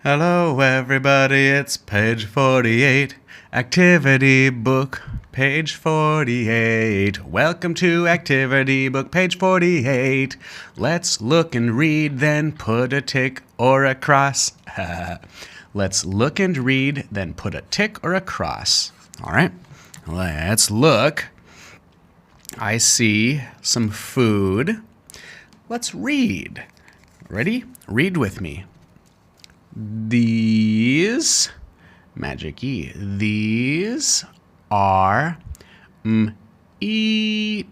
Hello, everybody, it's page 48. Activity book, page 48. Welcome to activity book, page 48. Let's look and read, then put a tick or a cross. Let's look and read, then put a tick or a cross. All right, let's look. I see some food. Let's read. Ready? Read with me. These, magic E, these are eat.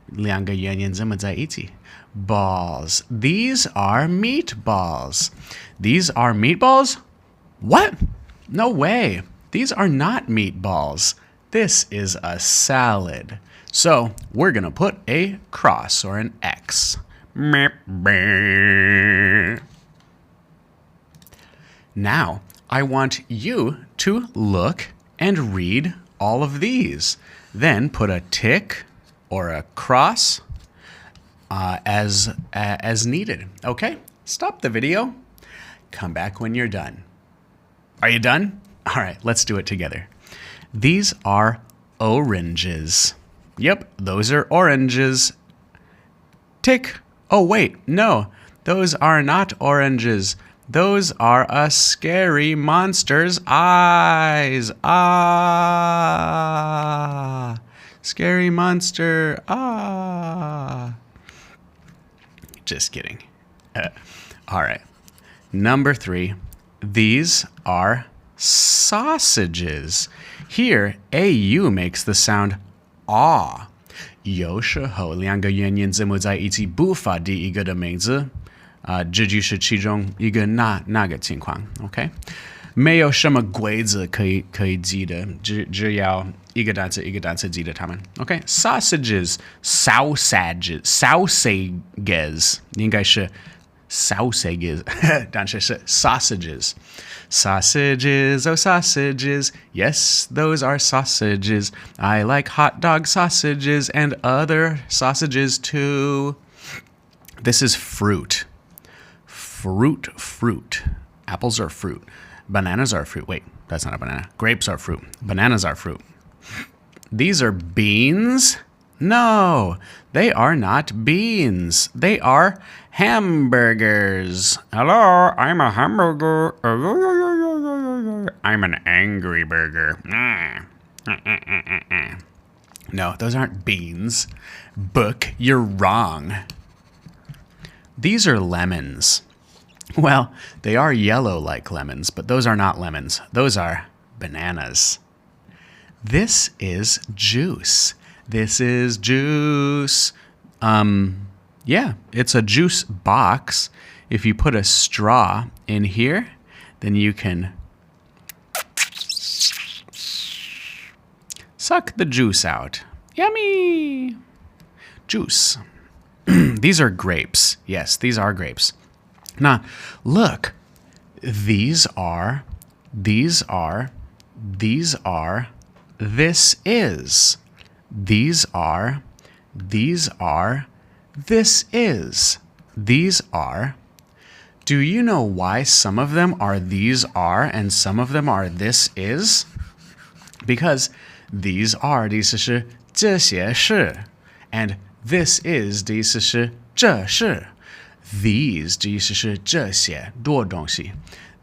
两个元音这么在一起 balls. These are meatballs. These are meatballs? What? No way. These are not meatballs. This is a salad. So we're going to put a cross or an X. Now, I want you to look and read all of these. Then put a tick or a cross as needed. Okay? Stop the video. Come back when you're done. Are you done? All right, let's do it together. These are oranges. Yep, those are oranges. Tick. Oh, wait, no. Those are not oranges. Those are a scary monster's eyes. Ah. Scary monster. Ah. Just kidding. All right. Number 3. These are sausages. Here, AU makes the sound ah. 有时候两个元音字母在一起不发第一个的名字，这就是其中一个那个情况 ，OK？ 没有什么规则可以记得，只要一个单词一个单词记得它们 ，OK？Sausages， sausages， 应该是 sausages， 但是是 sausages。Sausages, oh sausages, yes, those are sausages. I like hot dog sausages and other sausages too. This is fruit. Fruit. Apples are fruit. Bananas are fruit. Wait, that's not a banana. Grapes are fruit. Bananas are fruit. These are beans? No, they are not beans. They are hamburgers. Hello, I'm a hamburger. I'm an angry burger. No, those aren't beans. Book, you're wrong. These are lemons. Well, they are yellow like lemons, but those are not lemons. Those are bananas. This is juice. This is juice. Yeah, it's a juice box. If you put a straw in here, then you can suck the juice out. Yummy! Juice. These are grapes. Yes, these are grapes. Now, look. This is. These are. This is. These are. This is. These are. Do you know why some of them are these are and some of them are this is? Because these are 的意思是这些是 and this is 的意思是这是 these 的意思是这些多东西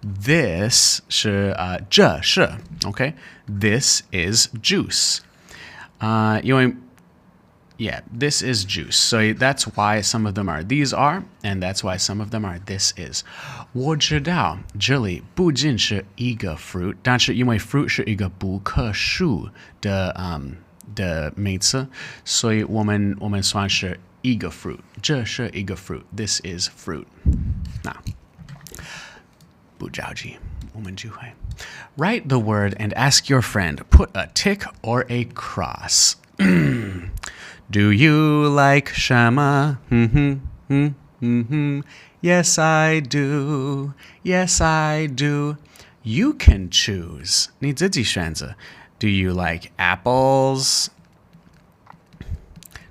this 是这是 okay this is juice因为Yeah, this is juice. So that's why some of them are these are, and that's why some of them are this is. 我知道这里不仅是一个 fruit, 但是因为 fruit 是一个不可数的名词，所以我们算是一个 fruit. 这是一个 fruit. This is fruit. 那不着急，我们就会 Write the word and ask your friend. Put a tick or a cross. Do you like shama? Yes, I do. Yes, I do. You can choose. 你自己选择 Do you like apples?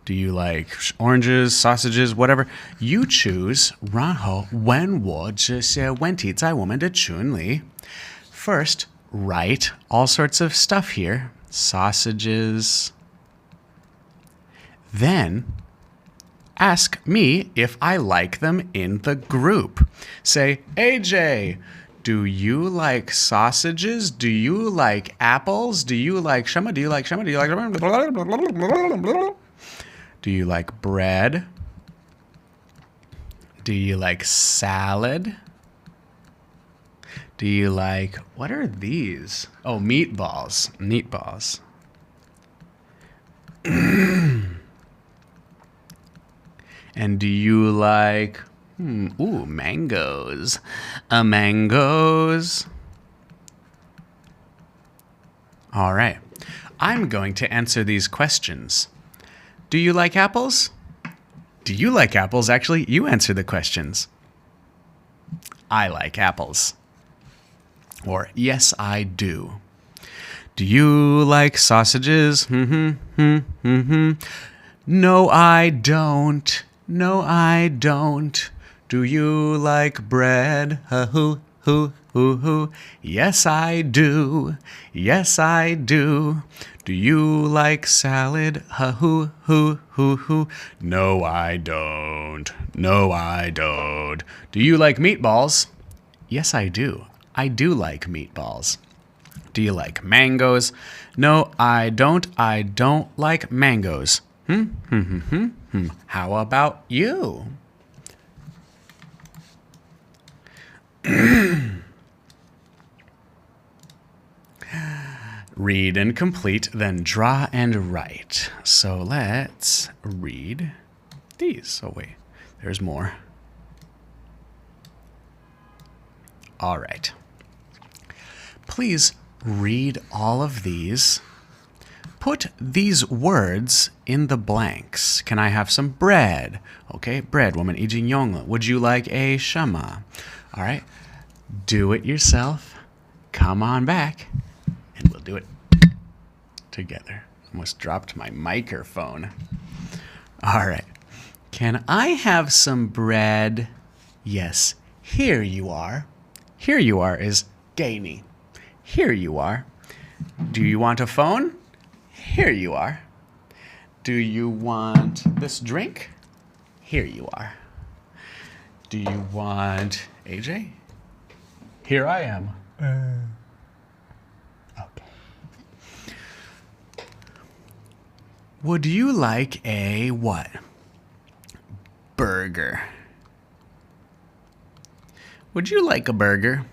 Do you like oranges, sausages, whatever? You choose. 然后问我这些问题在我们的群里。First, write all sorts of stuff here. Sausages. Then, ask me if I like them in the group. Say, AJ, do you like sausages? Do you like apples? Do you like shema? Do you like shema? Do you like Do you like bread? Do you like salad? Do you like, what are these? Oh, meatballs. Meatballs. And do you like, mangoes. Mangoes. All right. I'm going to answer these questions. Do you like apples? Do you like apples? Actually, you answer the questions. I like apples. Or, yes, I do. Do you like sausages? No, I don't. No, I don't. Do you like bread? Yes, I do. Yes, I do. Do you like salad? No, I don't. No, I don't. Do you like meatballs? Yes, I do. I do like meatballs. Do you like mangoes? No, I don't. I don't like mangoes. How about you? Read and complete, then draw and write. So let's read these. Oh, wait, there's more. All right. Please read all of these. Put these words in the blanks. Can I have some bread? Okay, bread. 我们已经用了. Would you like a shama? All right. Do it yourself. Come on back. And we'll do it together. Almost dropped my microphone. All right. Can I have some bread? Yes. Here you are. Here you are is 给你. Here you are. Do you want a phone? Here you are. Do you want this drink? Here you are. Do you want AJ? Here I am. Okay. Would you like a what? Burger. Would you like a burger?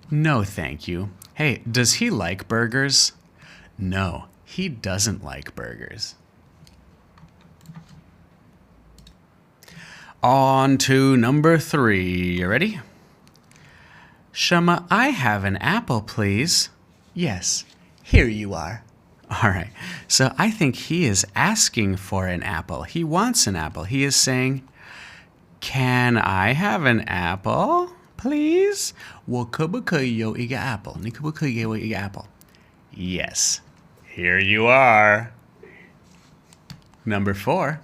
No, thank you. Hey, does he like burgers? No, he doesn't like burgers. On to number 3. You ready? Shema, I have an apple, please. Yes, here you are. All right, so I think he is asking for an apple. He wants an apple. He is saying, can I have an apple, please? 我可不可以有一个 apple? 你可不可以给我一个 apple? Yes, here you are. Number 4.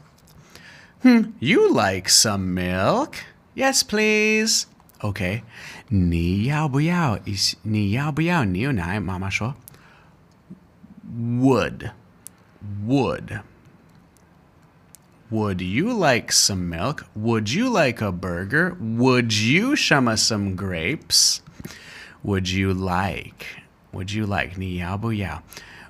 You like some milk? Yes, please. Okay. 你要不要牛奶？妈妈说 Would. Would you like some milk? Would you like a burger? Would you shama some grapes? Would you like? 你要不要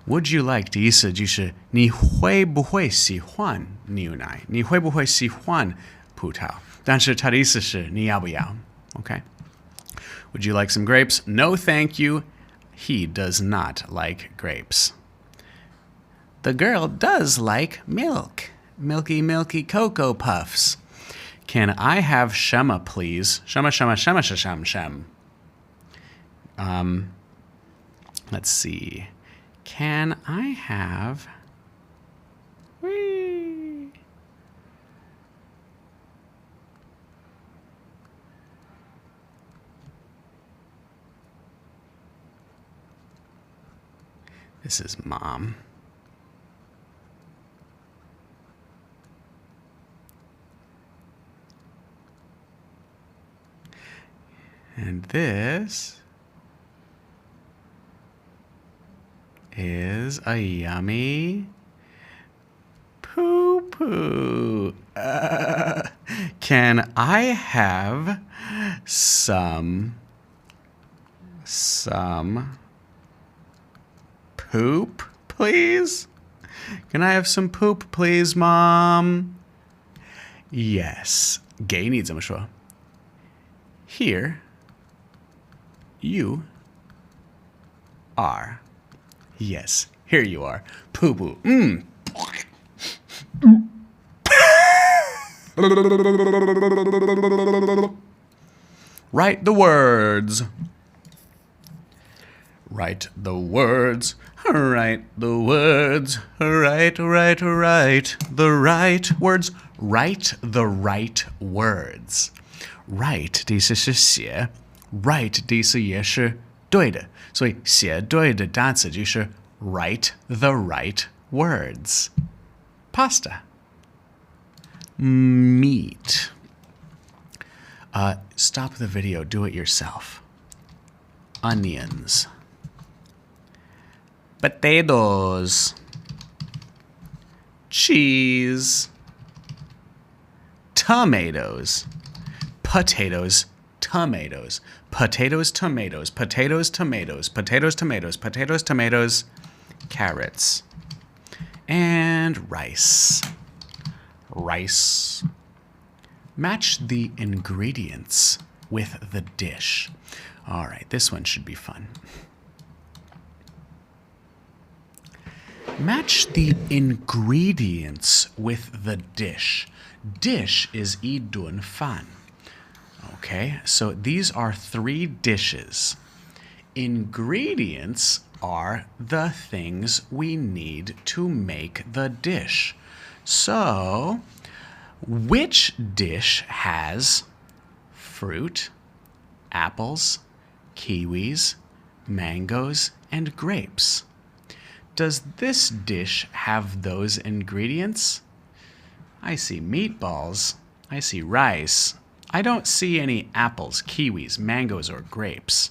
Would you like 的意思就是你会不会喜欢牛奶？你会不会喜欢葡萄？但是它的意思是你要不要 Okay. Would you like some grapes? No, thank you. He does not like grapes. The girl does like milk. Milky Cocoa Puffs. Can I have Shema, please? Shema. Let's see. Can I have... Whee! This is Mom. And this is a yummy poo-poo. Can I have some poop, please? Can I have some poop, please, Mom? Yes. 给你怎么说? Here you are. Yes, here you are. Poo poo. Write the words. Write the words. Write the words. Write the right words. Write the right words. Right 的意思是写 right 的意思也是对的，所以写对的单词就是 write the right words. Pasta. Meat. Stop the video. Do it yourself. Onions. Potatoes. Cheese. Tomatoes. Potatoes. Tomatoes. Potatoes, tomatoes. Potatoes, tomatoes. Potatoes, tomatoes. Potatoes, tomatoes. Carrots. And rice. Rice. Match the ingredients with the dish. All right, this one should be fun. Match the ingredients with the dish. Dish is idun fan. Okay, so these are 3 dishes. Ingredients are the things we need to make the dish. So, which dish has fruit, apples, kiwis, mangoes, and grapes? Does this dish have those ingredients? I see meatballs. I see rice. I don't see any apples, kiwis, mangoes, or grapes.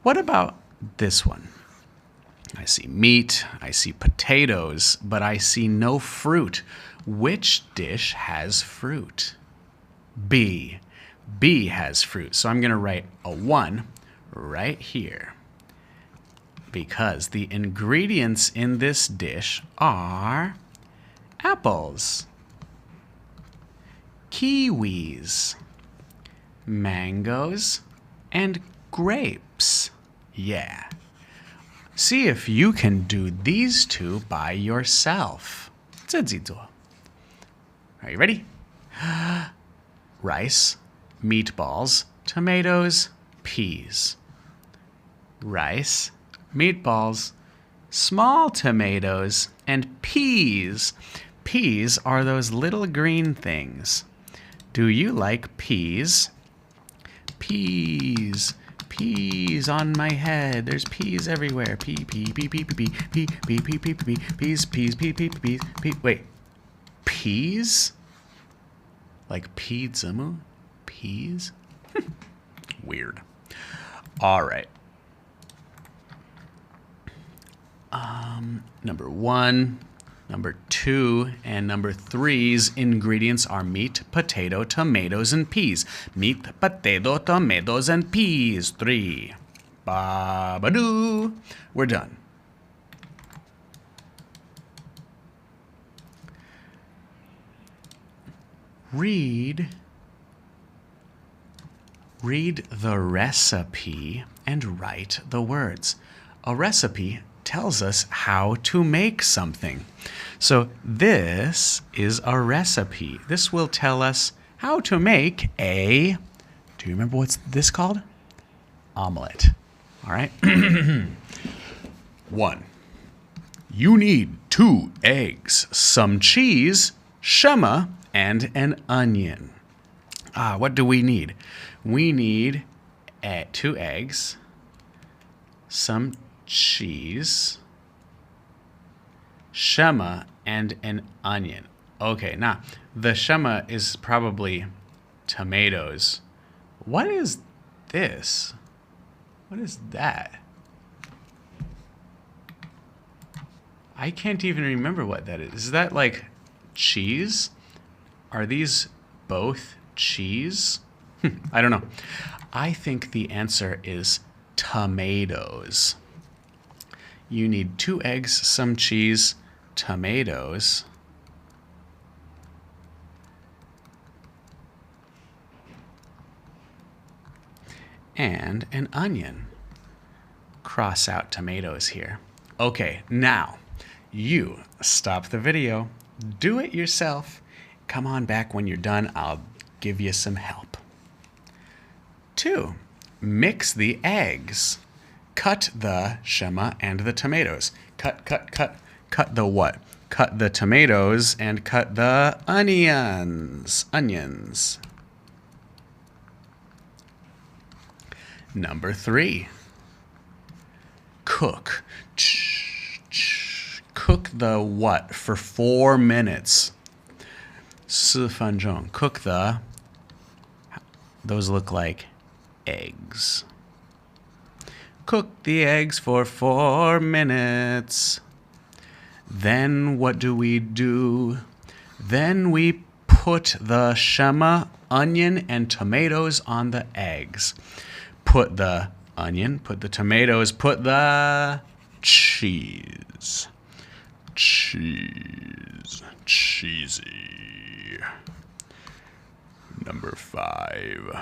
What about this one? I see meat, I see potatoes, but I see no fruit. Which dish has fruit? B. B has fruit. So I'm going to write a 1 right here, because the ingredients in this dish are apples, kiwis, mangoes, and grapes. Yeah. See if you can do these 2 by yourself. 自己做. Are you ready? Rice, meatballs, tomatoes, peas. Rice, meatballs, small tomatoes, and peas. Peas are those little green things. Do you like peas? Peas. Peas on my head. There's peas everywhere. Peas, peas. Wait. Peas? Like pizzamu? Peas? Weird. All right. Number 1, number 2, and number 3's ingredients are meat, potato, tomatoes, and peas. Meat, potato, tomatoes, and peas. 3. Ba-ba-doo. We're done. Read the recipe and write the words. A recipe tells us how to make something. So this is a recipe. This will tell us how to make a, do you remember what's this called? Omelet. All right. 1. You need 2 eggs, some cheese, shema, and an onion. What do we need? We need 2 eggs, some cheese, shema, and an onion. Okay, now the shema is probably tomatoes. What is this? What is that? I can't even remember what that is. Is that like cheese? Are these both cheese? I don't know. I think the answer is tomatoes. You need 2 eggs, some cheese, tomatoes, and an onion. Cross out tomatoes here. Okay, now you stop the video, do it yourself. Come on back when you're done. I'll give you some help. 2, mix the eggs. Cut the shema and the tomatoes. Cut the what? Cut the tomatoes and cut the onions. Number 3, cook. Cook the what for 4 minutes? 4分钟. Cook the, those look like eggs. Cook the eggs for 4 minutes. Then what do? Then we put the shema, onion, and tomatoes on the eggs. Put the onion, put the tomatoes, put the cheese. Cheesy. Number 5.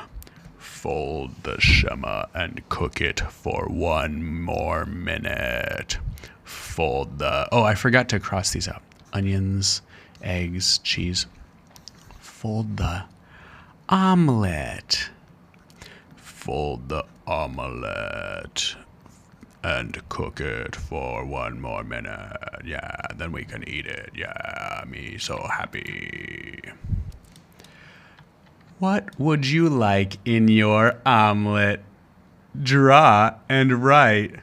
Fold the shema and cook it for 1 more minute. Fold the... Oh, I forgot to cross these out. Onions, eggs, cheese. Fold the omelet. Fold the omelet and cook it for 1 more minute. Yeah, then we can eat it. Yeah, me so happy. What would you like in your omelet? Draw and write.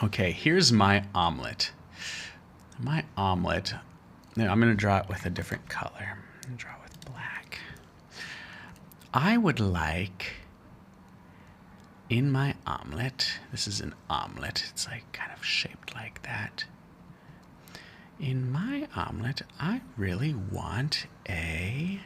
Okay, here's my omelet. My omelet. Now I'm going to draw it with a different color. I'm going to draw it with black. I would like in my omelet, this is an omelet. It's like kind of shaped like that. In my omelet, I really want a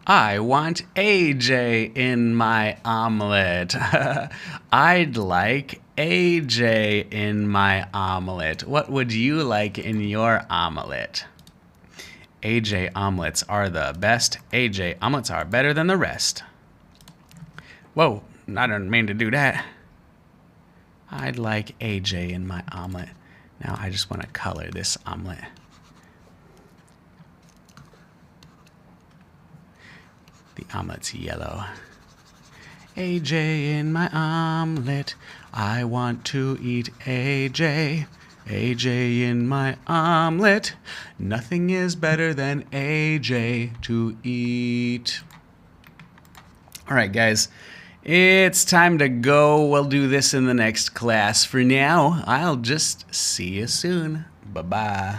I want AJ in my omelet. I'd like AJ in my omelet. What would you like in your omelet? AJ omelets are the best. AJ omelets are better than the rest. Whoa, I didn't mean to do that. I'd like AJ in my omelet. Now I just want to color this omelet. The omelet's yellow. AJ in my omelet. I want to eat AJ. AJ in my omelet. Nothing is better than AJ to eat. All right, guys. It's time to go. We'll do this in the next class. For now, I'll just see you soon. Bye-bye.